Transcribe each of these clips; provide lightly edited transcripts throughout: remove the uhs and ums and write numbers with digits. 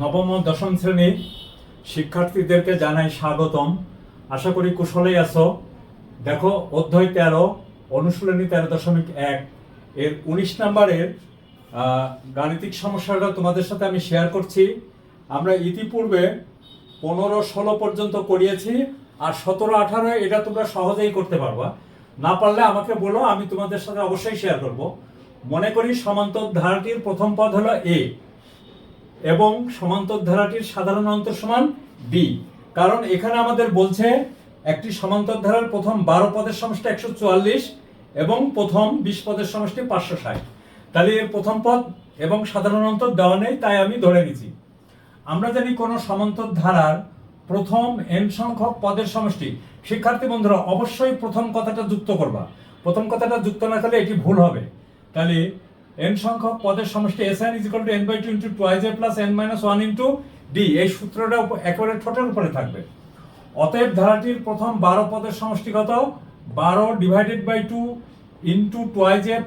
নবম ও দশম শ্রেণীর শিক্ষার্থীদেরকে জানাই স্বাগতম। আশা করি কুশলেই আছো। দেখো, অধ্যায় 13, অনুশীলনী 13.1 এর 19 নম্বরের গাণিতিক সমস্যাটা তোমাদের সাথে আমি শেয়ার করছি। আমরা ইতিপূর্বে 15-16 পর্যন্ত করিয়েছি, আর 17-18 এটা তোমরা সহজেই করতে পারবা। না পারলে আমাকে বলো, আমি তোমাদের সাথে অবশ্যই শেয়ার করব। মনে করি সমান্তর ধারাটির প্রথম পদ হলো এ এবং সমান্তর ধারাটির সাধারণ অন্তর সমান বি। কারণ এখানে আমাদের বলছে একটি সমান্তর ধারার প্রথম 12 পদের সমষ্টি 144 এবং প্রথম 20 পদের সমষ্টি 560। তাহলে এর প্রথম পদ এবং সাধারণ অন্তর দেওয়া নেই, তাই আমি ধরে নিয়েছি। আমরা জানি কোনো সমান্তর ধারার প্রথম n সংখ্যক পদের সমষ্টি। শিক্ষার্থী বন্ধুরা, অবশ্যই প্রথম কথাটা যুক্ত করবা। প্রথম কথাটা যুক্ত না করলে এটি ভুল হবে। তাহলে n সংখ্যক পদের সমষ্টি Sn = n/2 * 2ij + n-1 * d। এই সূত্রটা একেবারে ঠোঁটের উপরে থাকবে। অতএব ধারাটির প্রথম 12 পদের সমষ্টি কত? 12 / 2 * 2ij +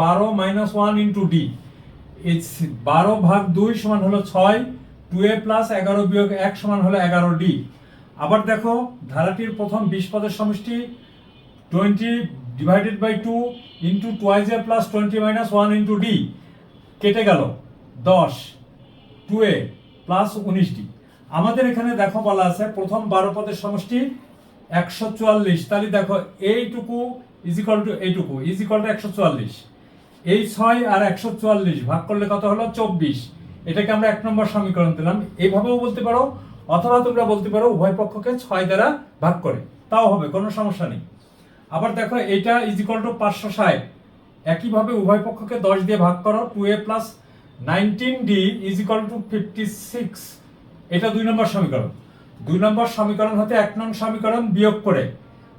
12 - 1 * d। এই 12/2 = হলো 6, 2a + 11 - 1 = হলো 11d। আবার দেখো, ধারাটির প্রথম 20 পদের সমষ্টি 20 / 2 * 2ij + 20 - 1 * d। কেটে গেল 10, 2a + 19d। আমাদের এখানে দেখো বলা আছে প্রথম 12 পদের সমষ্টি 144। তাহলে দেখো এইটুকু এইটুকু 144। এই 6 আর 144 ভাগ করলে কত হলো? 24। এটাকে আমরা 1 নম্বর সমীকরণ দিলাম। এইভাবেও বলতে পারো, অথবা তোমরা বলতে পারো উভয় পক্ষকে 6 দ্বারা ভাগ করে, তাও হবে, কোনো সমস্যা নেই। আবার দেখো, এটা = 560। একইভাবে উভয় পক্ষকে 10 দিয়ে ভাগ করো। 2a + 19d = 56। এটা 2 নম্বর সমীকরণ। 2 নম্বর সমীকরণ হতে 1 নং সমীকরণ বিয়োগ করে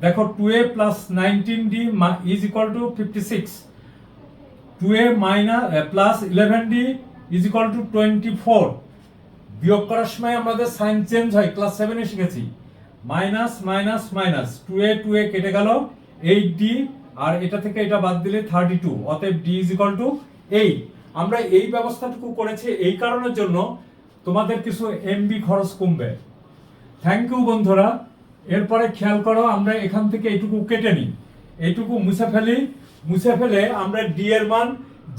দেখো 2a + 19d = 56। 2a + 11d = 24। বিয়োগ করার সময় আমাদের সাইন চেঞ্জ হয়, ক্লাস 7 এ শিখেছি। মাইনাস মাইনাস মাইনাস 2a কেটে গেল, 8d, আর এটা থেকে এটা বাদ দিলে 32। অতএব d = 8। আমরা এই ব্যবস্থাটুকু করেছি এই কারণের জন্য তোমাদের কিছু এমবি খরচ কমবে। থ্যাংক ইউ বন্ধুরা। এরপরে খেয়াল করো, আমরা এখান থেকে এইটুকু কেটে নিই, এইটুকু মুছে ফেলে আমরা ডি এর মান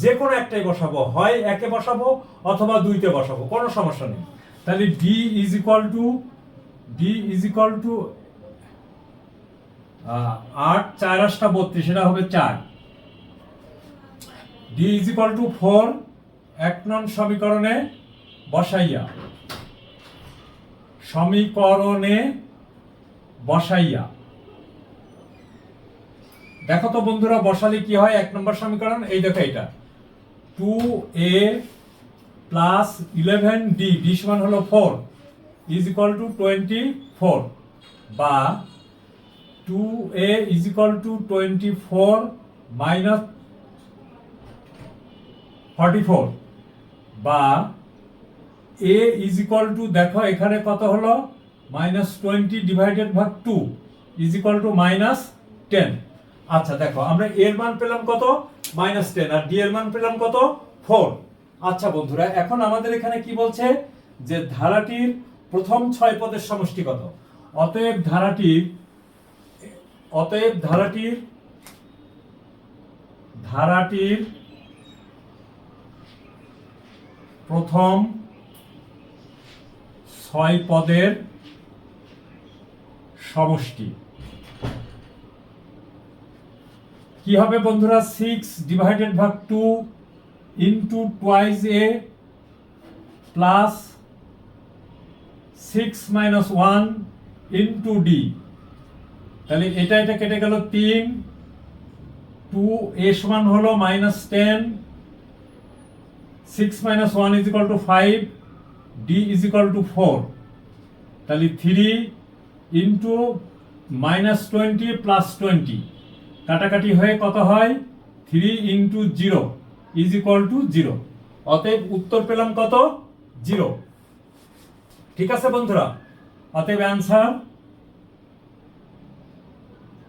যে কোনো একটাই বসাবো, হয় 1 এ বসাবো অথবা 2 তে বসাবো, কোনো সমস্যা নেই। তাহলে d = 8 4 8 32, এটা হবে 4। d = 4 1 নং সমীকরণে বসাইয়া দেখো তো বন্ধুরা, বসালে কি হয়? 1 নম্বর সমীকরণ, এই দেখো, এটা 2a + 11d, d = হলো 4 = 24, বা 2a = 24 - 44, বা a = দেখো এখানে কত হলো? -20 / 2 = -10। আচ্ছা দেখো, আমরা এর মান পেলাম কত? -10, আর ডি এর মান পেলাম কত? 4। আচ্ছা বন্ধুরা, এখন আমাদের এখানে কি বলছে যে ধারাটির প্রথম 6 পদের সমষ্টি কত? অতএব ধারাটির প্রথম 6 পদের সমষ্টি কি হবে বন্ধুরা? 6 / 2 * 2a + 6 - 1 * d। তাহলে এটা কেটে গেল 3, 2a = হলো -10, 6 - 1 = 5, d = 4। তাহলে 3 * -20 + 20 কাটাকাটি হয়ে কত হয়? 3 * 0 = 0। অতএব উত্তর পেলাম কত? 0। ঠিক আছে বন্ধুরা, অতএব অ্যান্সার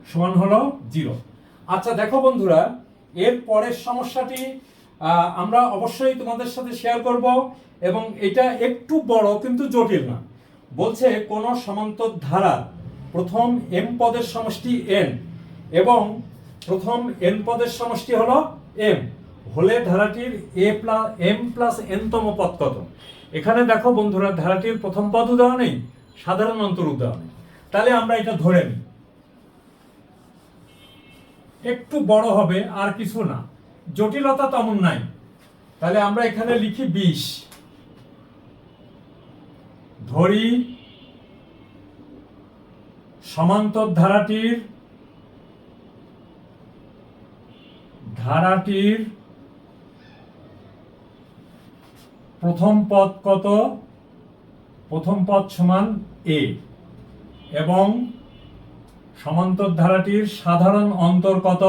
সমান হলো 0। আচ্ছা দেখো বন্ধুরা, এর পরের সমস্যাটি আমরা অবশ্যই তোমাদের সাথে শেয়ার করব, এবং এটা একটু বড় কিন্তু জটিল না। বলছে কোন সমান্তর ধারা প্রথম m পদের সমষ্টি n এবং প্রথম n পদের সমষ্টি হলো m হলে ধারাটির m প্লাস n তম পদ কত। এখানে দেখো বন্ধুরা, ধারাটির প্রথম পদ দেওয়া নেই, সাধারণ অন্তর দেওয়া নেই। তাহলে আমরা এটা ধরে নিই, একটু বড় হবে আর কিছু না, জটিলতা তেমন নাই। তাহলে আমরা এখানে লিখি 20, ধরি সমান্তর ধারাটির প্রথম পদ কত, প্রথম পদ সমান a, এবং সমান্তর ধারাটির সাধারণ অন্তর কত,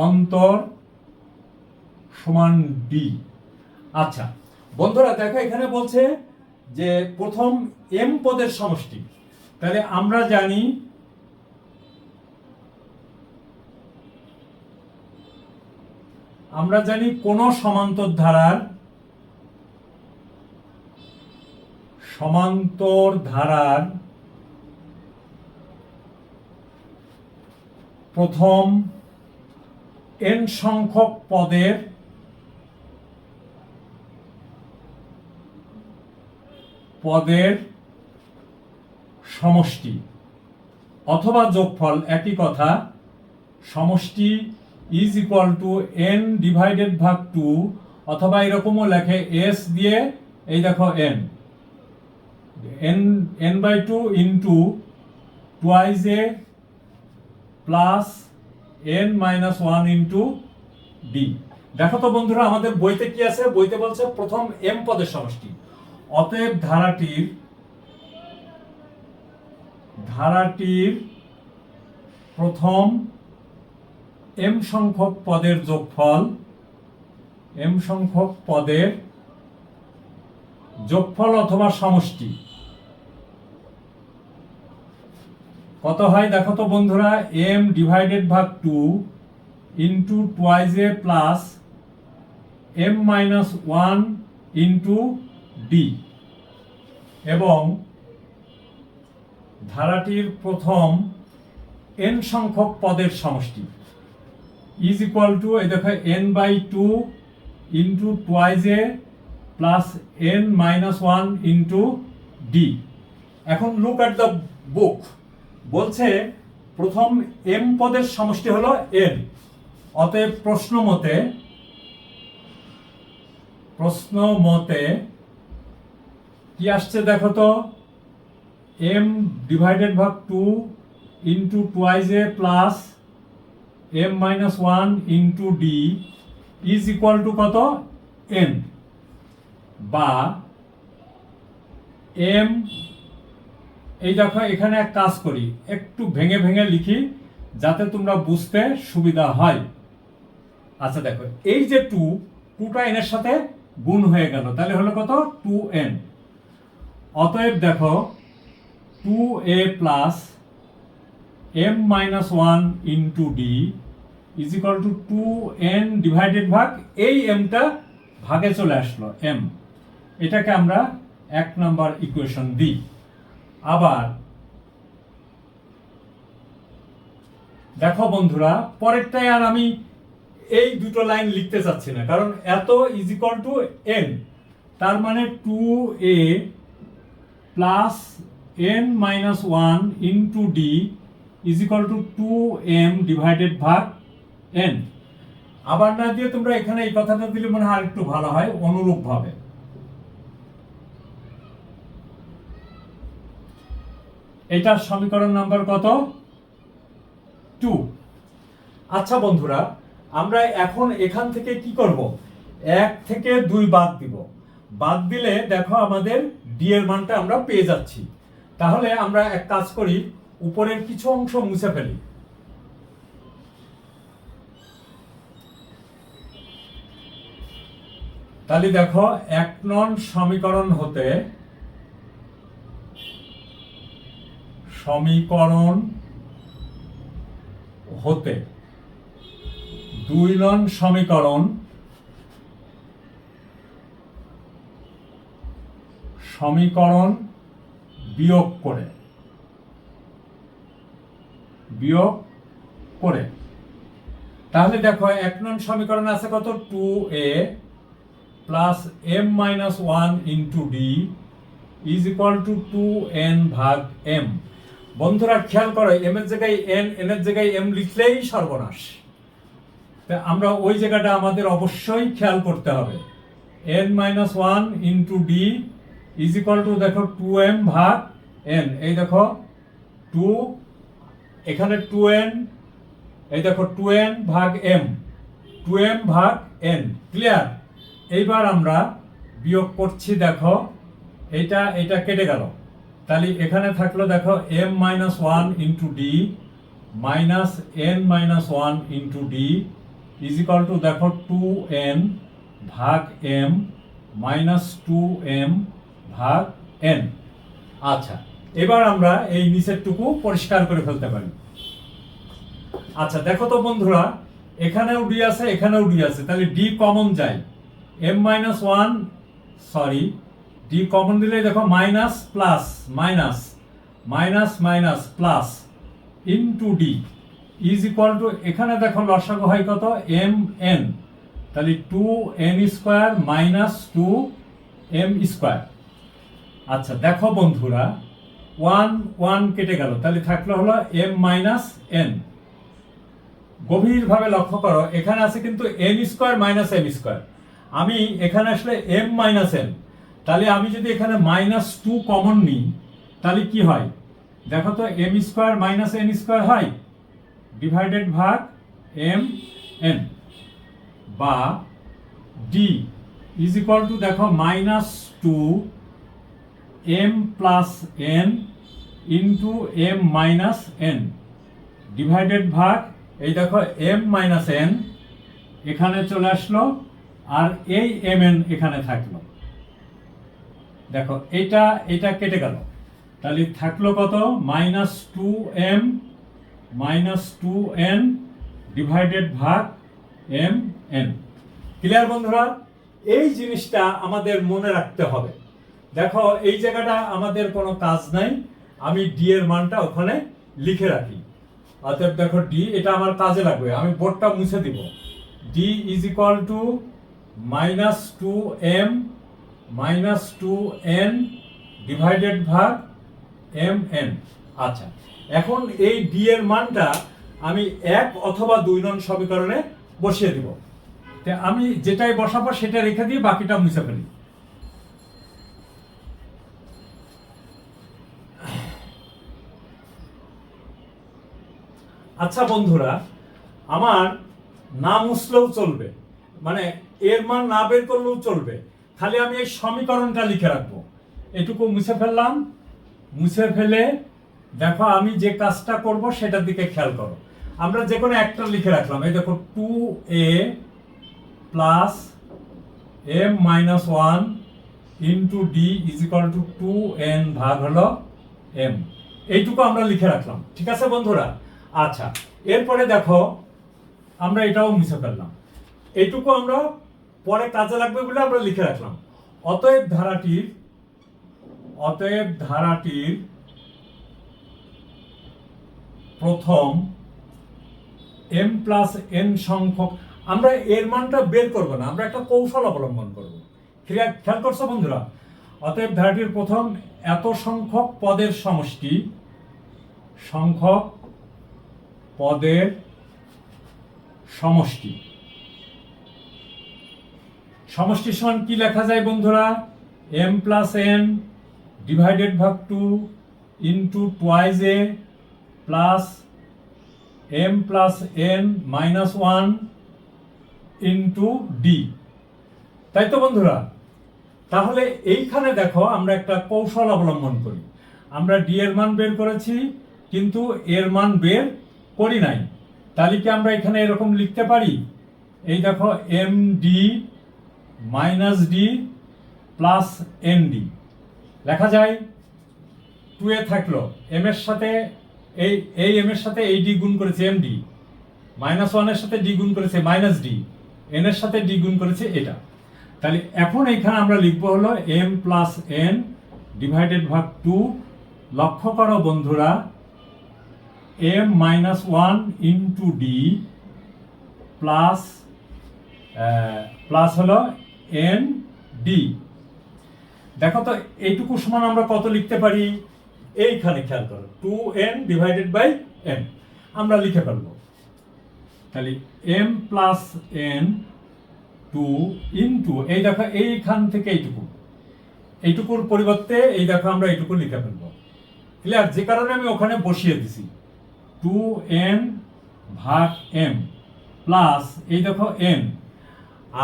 অন্তর সমান b। আচ্ছা বন্ধুরা দেখো, এখানে বলছে যে প্রথম m পদের সমষ্টি। তাহলে আমরা জানি কোন সমান্তর ধারার প্রথম n সংখ্যক পদের সমষ্টি অথবা যোগফল, একই কথা। সমষ্টি is equal to n divided ভাগ 2, অথবা এরকমও লেখে s দিয়ে, এই দেখো n by 2 into twice a plus n minus 1 into d। দেখো তো বন্ধুরা, আমাদের বইতে কি আছে? বইতে বলছে প্রথম m পদের সমষ্টি। অতএব ধারাটির প্রথম m সংখ্যক পদের যোগফল অথবা সমষ্টি কত হয়? দেখো তো বন্ধুরা, m ডিভাইডেড ভাগ 2 into twice a plus m minus 1 into d, এবং ধারাটির প্রথম n সংখ্যক পদের সমষ্টি ইজ ইকুয়াল টু, এই দেখো n by 2 into twice a plus n minus 1 into d। এখন লুক অ্যাট দ্য বুক। বলছে প্রথম m পদের সমষ্টি হলো n। অতএব প্রশ্ন মতে কি আসছে দেখো তো, m ডিভাইডেড ভাগ 2 into twice a plus m minus 1 into d is equal to কত? n, বা m, এই দেখো এখানে এক কাজ করি, একটু ভেঙে ভেঙে লিখি যাতে তোমরা বুঝতে সুবিধা হয়। আচ্ছা দেখো, এই যে 2টা n এর সাথে গুণ হয়ে গেল, তাহলে হলো কত? 2n। অতএব দেখো 2a plus m minus 1 into d is equal to 2n divided ভাগ, এই mটা ভাগে চলে আসলো m। এটাকে আমরা 1 নাম্বার ইকুয়েশন দিই। আবার দেখো বন্ধুরা, পরেরটাই আর আমি এই দুটো লাইন লিখতে চাচ্ছি না, কারণ এত ইজ ইকুয়াল টু n, তার মানে 2a plus n minus 1 into d is equal to 2m divided ভাগ n। আবার না দিয়ে তোমরা এখানে এই কথাটা দিলে মনে হয় আরেকটু ভালো হয়, অনুরূপ ভাবে। এটার সমীকরণ নাম্বার কত? 2। আচ্ছা বন্ধুরা, আমরা এখন এখান থেকে কি করব? 1 থেকে 2 বাদ দিব। বাদ দিলে দেখো আমাদের d এর মানটা আমরা পেয়ে যাচ্ছি। তাহলে আমরা এক কাজ করি, উপরের কিছু অংশ মুছে ফেলি। তাহলে দেখো 1 নং সমীকরণ হতে 2 নং সমীকরণ বিয়োগ করে তাহলে দেখো 1 নং সমীকরণ আছে কত 2a plus m minus 1 into D is equal to 2n ভাগ m। বন্ধুরা খেয়াল করো, m এর জায়গায় n, n এর জায়গায় m লিখলেই সর্বনাশ। আমরা ওই জায়গাটা আমাদের অবশ্যই খেয়াল করতে হবে। n minus 1 into D is equal to দেখো 2m ভাগ n। এই দেখো 2, এখানে 2n, এই দেখো 2n ভাগ m, 2m ভাগ n। ক্লিয়ার? এইবার আমরা বিয়োগ করছি, দেখো এটা কেটে গেল, তাহলে এখানে থাকলো দেখো m minus 1 into D minus n minus 1 into D is equal to দেখো 2n ভাগ m মাইনাস 2m ভাগ n। আচ্ছা, এবার আমরা এই নিচেরটুকু পরিষ্কার করে ফেলতে পারি। আচ্ছা দেখো তো বন্ধুরা, এখানেও ডি আছে, এখানেও ডি আছে, তাহলে ডি কমন যায়, m minus 1, sorry D common দিলে দেখো minus plus minus minus minus plus into D is equal to, এখানে দেখো লসাগু হয় কত m n, তাহলে 2n square minus 2m square. আচ্ছা দেখো বন্ধুরা, 1 1 কেটে গেল, তাহলে থাকলো হলো m মাইনাস n। গভীরভাবে লক্ষ্য করো, এখানে আছে কিন্তু n square minus m square, আমি এখানে আসলে m মাইনাস n, তাহলে আমি যদি এখানে মাইনাস 2 কমন নিই তাহলে কি হয় দেখো তো, m square minus n square হয় ডিভাইডেড ভাগ m n, বা d ইজ ইকুয়াল টু দেখো minus 2 m plus n into m minus n divided ভাগ, এই দেখো m মাইনাস n এখানে চলে আসলো, আর এই mn এখানে থাকলো। দেখো এটা কেটে গেল, তাহলে থাকলো কত minus 2m minus 2n divided ভাগ mn। ক্লিয়ার বন্ধুরা? এই জিনিসটা আমাদের মনে রাখতে হবে। দেখো এই জায়গাটা আমাদের কোনো কাজ নাই, আমি ডি এর মানটা ওখানে লিখে রাখি। অতএব দেখো ডি, এটা আমার কাজে লাগবে, আমি বোর্ডটা মুছে দিব। D is equal to minus 2m minus 2n divided ভাগ mn। আচ্ছা, এখন এই ডি এর মানটা আমি 1 অথবা 2 নং সমীকরণে বসিয়ে দিব। তো আমি যেটাই বসাবো সেটা রেখে দিয়ে বাকিটা মুছে ফেলি। আচ্ছা বন্ধুরা, আমার না মুছলেও চলবে, মানে এর মান না বের করলেও চলবে, খালি আমি এই সমীকরণটা লিখে রাখবো। এটুকু মুছে ফেললাম, মুছে ফেলে দেখো আমি যে কাজটা করব সেটার দিকে খেয়াল করো। আমরা যে কোনো একটা লিখে রাখলাম, এই দেখো 2a plus m minus 1 into D is equal to 2n ভাগ হলো m, এইটুকু আমরা লিখে রাখলাম। ঠিক আছে বন্ধুরা? আচ্ছা, এরপরে দেখো আমরা এটাও মুছে ফেললাম, এইটুকু আমরা পরে কাজে লাগবে বলে আমরা লিখে রাখলাম। অতএব ধারাটির প্রথম m প্লাস n সংখ্যক, আমরা এর মানটা বের করব না, আমরা একটা কৌশল অবলম্বন করব। খেয়াল করছো বন্ধুরা? অতএব ধারাটির প্রথম এত সংখ্যক পদের সমষ্টি, সংখ্যক পদের সমষ্টি, সমষ্টি সমান কি লেখা যায় বন্ধুরা? m প্লাস n ডিভাইডেড ভাগ 2 into twice a plus m plus n minus 1 into D. তাই তো বন্ধুরা? তাহলে এইখানে দেখো আমরা একটা কৌশল অবলম্বন করি। আমরা ডি এর মান বের করেছি কিন্তু এর মান বের করি নাই, তাহলে কি আমরা এখানে এরকম লিখতে পারি? এই দেখো m d minus d plus n d লেখা যায়। 2a থাকলো, এম এর সাথে এই এম এর সাথে এই ডি গুণ করেছে এম ডি, -1 এর সাথে ডি গুণ করেছে মাইনাস ডি, এন এর সাথে ডি গুণ করেছে এটা। তাহলে এখন এখানে আমরা লিখবো হলো m প্লাস n ডিভাইডেড ভাগ 2। লক্ষ্য করো বন্ধুরা, m-1 ইন্টু ডি প্লাস হলো এন ডি। দেখো তো এইটুকু সমান আমরা কত লিখতে পারি, এইখানে খেয়াল করো 2n ডিভাইডেড বাই m আমরা লিখে ফেলবো। তাহলে m প্লাস n 2 ইন্টু এই দেখো এইখান থেকে এইটুকুর পরিবর্তে এই দেখো আমরা এইটুকু লিখে ফেলবো। ক্লিয়ার? যে কারণে আমি ওখানে বসিয়ে দিছি 2n ভাগ m প্লাস এই দেখো n,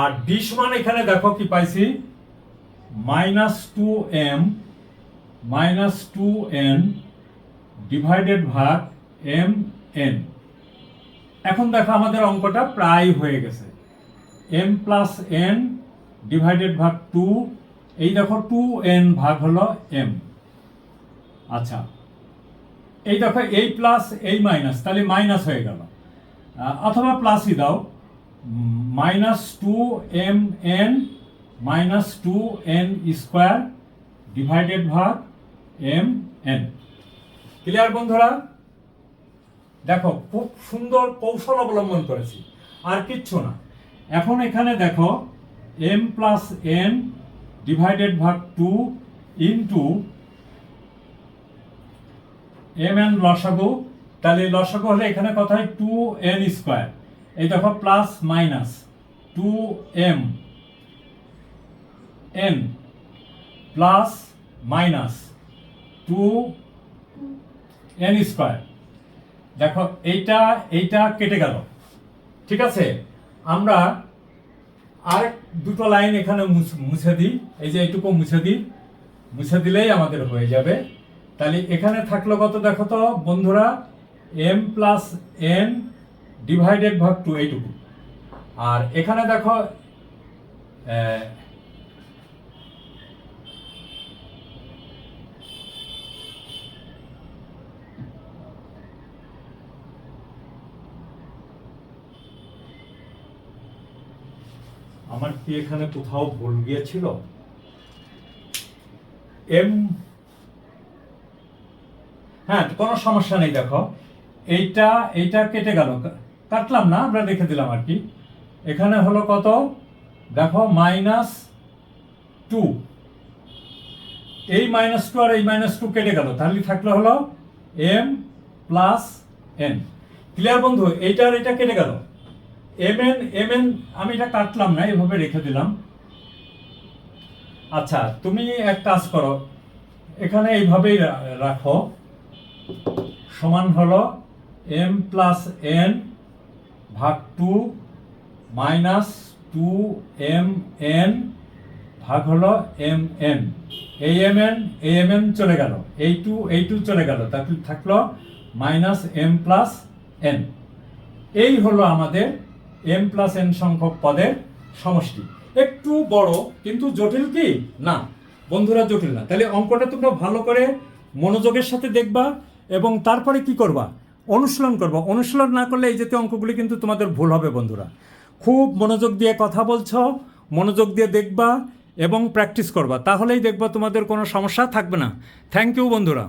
আর ডি সমান এখানে দেখো কি পাইছি -2n ডিভাইডেড ভাগ mn। এখন দেখো আমাদের অঙ্কটা প্রায় হয়ে গেছে। m প্লাস n ডিভাইডেড ভাগ 2, এই দেখো 2n ভাগ হলো m। আচ্ছা, এই দেখো এই প্লাস এই মাইনাস, তাহলে মাইনাস হয়ে গেল, অথবা প্লাসই দাও, -2mn -2n স্কোয়ার ডিভাইডেড ভাগ mn। ক্লিয়ার বন্ধুরা? দেখো খুব সুন্দর কৌশল অবলম্বন করেছি, আর কিচ্ছু না। এখন এখানে দেখো m প্লাস n ডিভাইডেড ভাগ 2 ইন্টু mn লসাগু। তাহলে লসাগু হলে এখানে কত হয় 2n স্কোয়ার, এই দেখো plus minus 2m n plus minus 2n square. দেখো এইটা কেটে গেল, ঠিক আছে। আমরা আর দুটো লাইন এখানে মুছে দিই, এই যে এইটুকু মুছে দিলেই আমাদের হয়ে যাবে। তাহলে এখানে থাকলো কত দেখো তো বন্ধুরা, m প্লাস n ডিভাইডেড ভাগ 2 এইটুকু, আর এখানে দেখো আমার কি এখানে কোথাও ভুল গিয়েছিল, হ্যাঁ কোনো সমস্যা নেই। দেখো এইটা কেটে গেল, কাটলাম না, আমরা রেখে দিলাম আর কি। এখানে হলো কত দেখো -2, এই -2 আর এই -2 কেটে গেল, তাহলে থাকলো হলো m প্লাস n। ক্লিয়ার বন্ধু? এইটা আর এটা কেটে গেল, mn আমি এটা কাটলাম না, এভাবে রেখে দিলাম। আচ্ছা, তুমি এক কাজ করো, এখানে এইভাবেই রাখো, সমান হলো m প্লাস n ভাগ 2 মাইনাস 2mn ভাগ হলো mn। এই mn চলে গেল, এই 2 চলে গেল, তাহলে থাকলো -m প্লাস n। এই হলো আমাদের m প্লাস n সংখ্যক পদের সমষ্টি। একটু বড়, কিন্তু জটিল কি না বন্ধুরা, জটিল না। তাহলে অঙ্কটা তোমরা ভালো করে মনোযোগের সাথে দেখবা এবং তারপরে কি করবা, অনুশীলন করবা। অনুশীলন না করলে এই জাতীয় অঙ্কগুলি কিন্তু তোমাদের ভুল হবে বন্ধুরা। খুব মনোযোগ দিয়ে কথা বলছো, মনোযোগ দিয়ে দেখবা এবং প্র্যাকটিস করবা, তাহলেই দেখবা তোমাদের কোনো সমস্যা থাকবে না। থ্যাংক ইউ বন্ধুরা।